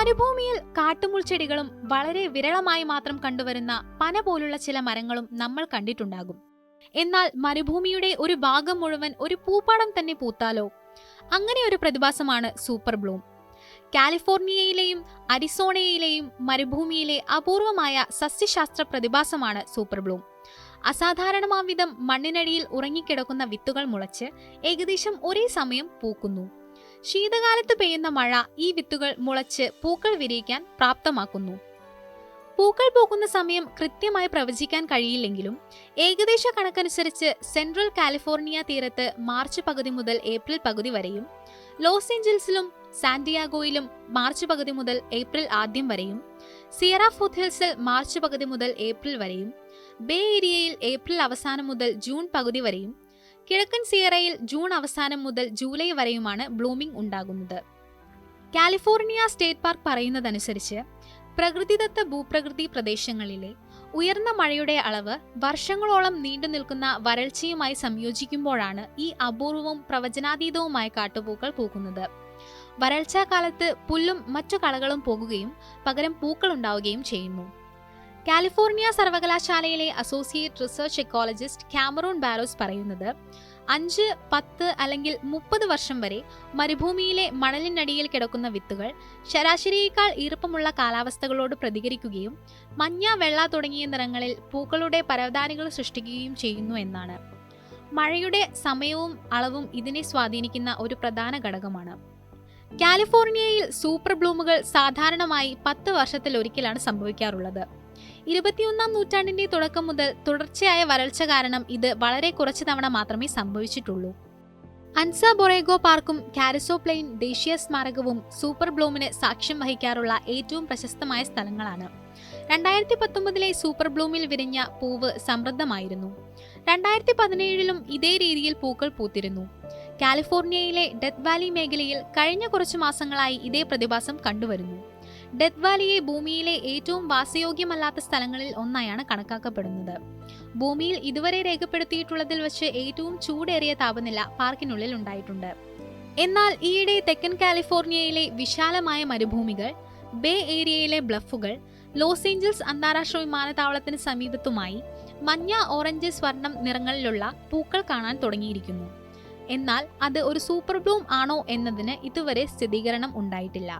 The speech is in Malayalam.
മരുഭൂമിയിൽ കാട്ടുമുൾച്ചെടികളും വളരെ വിരളമായി മാത്രം കണ്ടുവരുന്ന പന പോലുള്ള ചില മരങ്ങളും നമ്മൾ കണ്ടിട്ടുണ്ടാകും. എന്നാൽ മരുഭൂമിയുടെ ഒരു ഭാഗം മുഴുവൻ ഒരു പൂപ്പാടം തന്നെ പൂത്താലോ? അങ്ങനെ ഒരു പ്രതിഭാസമാണ് സൂപ്പർ ബ്ലൂം. കാലിഫോർണിയയിലെയും അരിസോണയിലെയും മരുഭൂമിയിലെ അപൂർവമായ സസ്യശാസ്ത്ര പ്രതിഭാസമാണ് സൂപ്പർ ബ്ലൂം. അസാധാരണമാംവിധം മണ്ണിനടിയിൽ ഉറങ്ങിക്കിടക്കുന്ന വിത്തുകൾ മുളച്ച് ഏകദേശം ഒരേ സമയം പൂക്കുന്നു. ശീതകാലത്ത് പെയ്യുന്ന മഴ ഈ വിത്തുകൾ മുളച്ച് പൂക്കൾ വിരിയിക്കാൻ പ്രാപ്തമാക്കുന്നു. പൂക്കൾ പൂക്കുന്ന സമയം കൃത്യമായി പ്രവചിക്കാൻ കഴിയില്ലെങ്കിലും ഏകദേശ കണക്കനുസരിച്ച് സെൻട്രൽ കാലിഫോർണിയ തീരത്ത് മാർച്ച് പകുതി മുതൽ ഏപ്രിൽ പകുതി വരെയും, ലോസ് ഏഞ്ചൽസിലും സാന്റിയാഗോയിലും മാർച്ച് പകുതി മുതൽ ഏപ്രിൽ ആദ്യം വരെയും, സിയറ ഫൂട്ട്ഹിൽസിൽ മാർച്ച് പകുതി മുതൽ ഏപ്രിൽ വരെയും, ബേ ഏരിയയിൽ ഏപ്രിൽ അവസാനം മുതൽ ജൂൺ പകുതി വരെയും, കിഴക്കൻ സിയറയിൽ ജൂൺ അവസാനം മുതൽ ജൂലൈ വരെയുമാണ് ബ്ലൂമിംഗ് ഉണ്ടാകുന്നത്. കാലിഫോർണിയ സ്റ്റേറ്റ് പാർക്ക് പറയുന്നതനുസരിച്ച് പ്രകൃതിദത്ത ഭൂപ്രകൃതി പ്രദേശങ്ങളിലെ ഉയർന്ന മഴയുടെ അളവ് വർഷങ്ങളോളം നീണ്ടു നിൽക്കുന്ന വരൾച്ചയുമായി സംയോജിക്കുമ്പോഴാണ് ഈ അപൂർവവും പ്രവചനാതീതവുമായ കാട്ടുപൂക്കൾ പൂക്കുന്നത്. വരൾച്ചാകാലത്ത് പുല്ലും മറ്റു കളകളും പോകുകയും പകരം പൂക്കൾ ഉണ്ടാവുകയും ചെയ്യുന്നു. കാലിഫോർണിയ സർവകലാശാലയിലെ അസോസിയേറ്റ് റിസർച്ച് എക്കോളജിസ്റ്റ് കാമറൂൺ ബാരോസ് പറയുന്നത് 5, 10 അല്ലെങ്കിൽ 30 വർഷം വരെ മരുഭൂമിയിലെ മണലിനടിയിൽ കിടക്കുന്ന വിത്തുകൾ ശരാശരിയേക്കാൾ ഈർപ്പമുള്ള കാലാവസ്ഥകളോട് പ്രതികരിക്കുകയും മഞ്ഞ, വെള്ള തുടങ്ങിയ നിറങ്ങളിൽ പൂക്കളുടെ പരവതാനികൾ സൃഷ്ടിക്കുകയും ചെയ്യുന്നു എന്നാണ്. മഴയുടെ സമയവും അളവും ഇതിനെ സ്വാധീനിക്കുന്ന ഒരു പ്രധാന ഘടകമാണ്. കാലിഫോർണിയയിൽ സൂപ്പർ ബ്ലൂമുകൾ സാധാരണമായി 10 വർഷത്തിലൊരിക്കലാണ് സംഭവിക്കാറുള്ളത്. 21-ാം നൂറ്റാണ്ടിന്റെ തുടക്കം മുതൽ തുടർച്ചയായ വരൾച്ച കാരണം ഇത് വളരെ കുറച്ച് തവണ മാത്രമേ സംഭവിച്ചിട്ടുള്ളൂ. അൻസ ബൊറേഗോ പാർക്കും കാരിസോ പ്ലെയിൻ ദേശീയ സ്മാരകവും സൂപ്പർ ബ്ലൂമിന് സാക്ഷ്യം വഹിക്കാറുള്ള ഏറ്റവും പ്രശസ്തമായ സ്ഥലങ്ങളാണ്. 2019 സൂപ്പർ ബ്ലൂമിൽ വിരിഞ്ഞ പൂവ് സമൃദ്ധമായിരുന്നു. 2017 ഇതേ രീതിയിൽ പൂക്കൾ പൂത്തിരുന്നു. കാലിഫോർണിയയിലെ ഡെത്ത് വാലി മേഖലയിൽ കഴിഞ്ഞ കുറച്ചു മാസങ്ങളായി ഇതേ പ്രതിഭാസം കണ്ടുവരുന്നു. ഡെത്ത് വാലിയെ ഭൂമിയിലെ ഏറ്റവും വാസയോഗ്യമല്ലാത്ത സ്ഥലങ്ങളിൽ ഒന്നായാണ് കണക്കാക്കപ്പെടുന്നത്. ഭൂമിയിൽ ഇതുവരെ രേഖപ്പെടുത്തിയിട്ടുള്ളതിൽ വെച്ച് ഏറ്റവും ചൂടേറിയ താപനില പാർക്കിനുള്ളിൽ ഉണ്ടായിട്ടുണ്ട്. എന്നാൽ ഈയിടെ തെക്കൻ കാലിഫോർണിയയിലെ വിശാലമായ മരുഭൂമികൾ, ബേ ഏരിയയിലെ ബ്ലഫുകൾ, ലോസ് ഏഞ്ചൽസ് അന്താരാഷ്ട്ര വിമാനത്താവളത്തിന് സമീപത്തുമായി മഞ്ഞ, ഓറഞ്ച്, സ്വർണം നിറങ്ങളിലുള്ള പൂക്കൾ കാണാൻ തുടങ്ങിയിരിക്കുന്നു. എന്നാൽ അത് ഒരു സൂപ്പർ ബ്ലൂം ആണോ എന്നതിന് ഇതുവരെ സ്ഥിരീകരണം ഉണ്ടായിട്ടില്ല.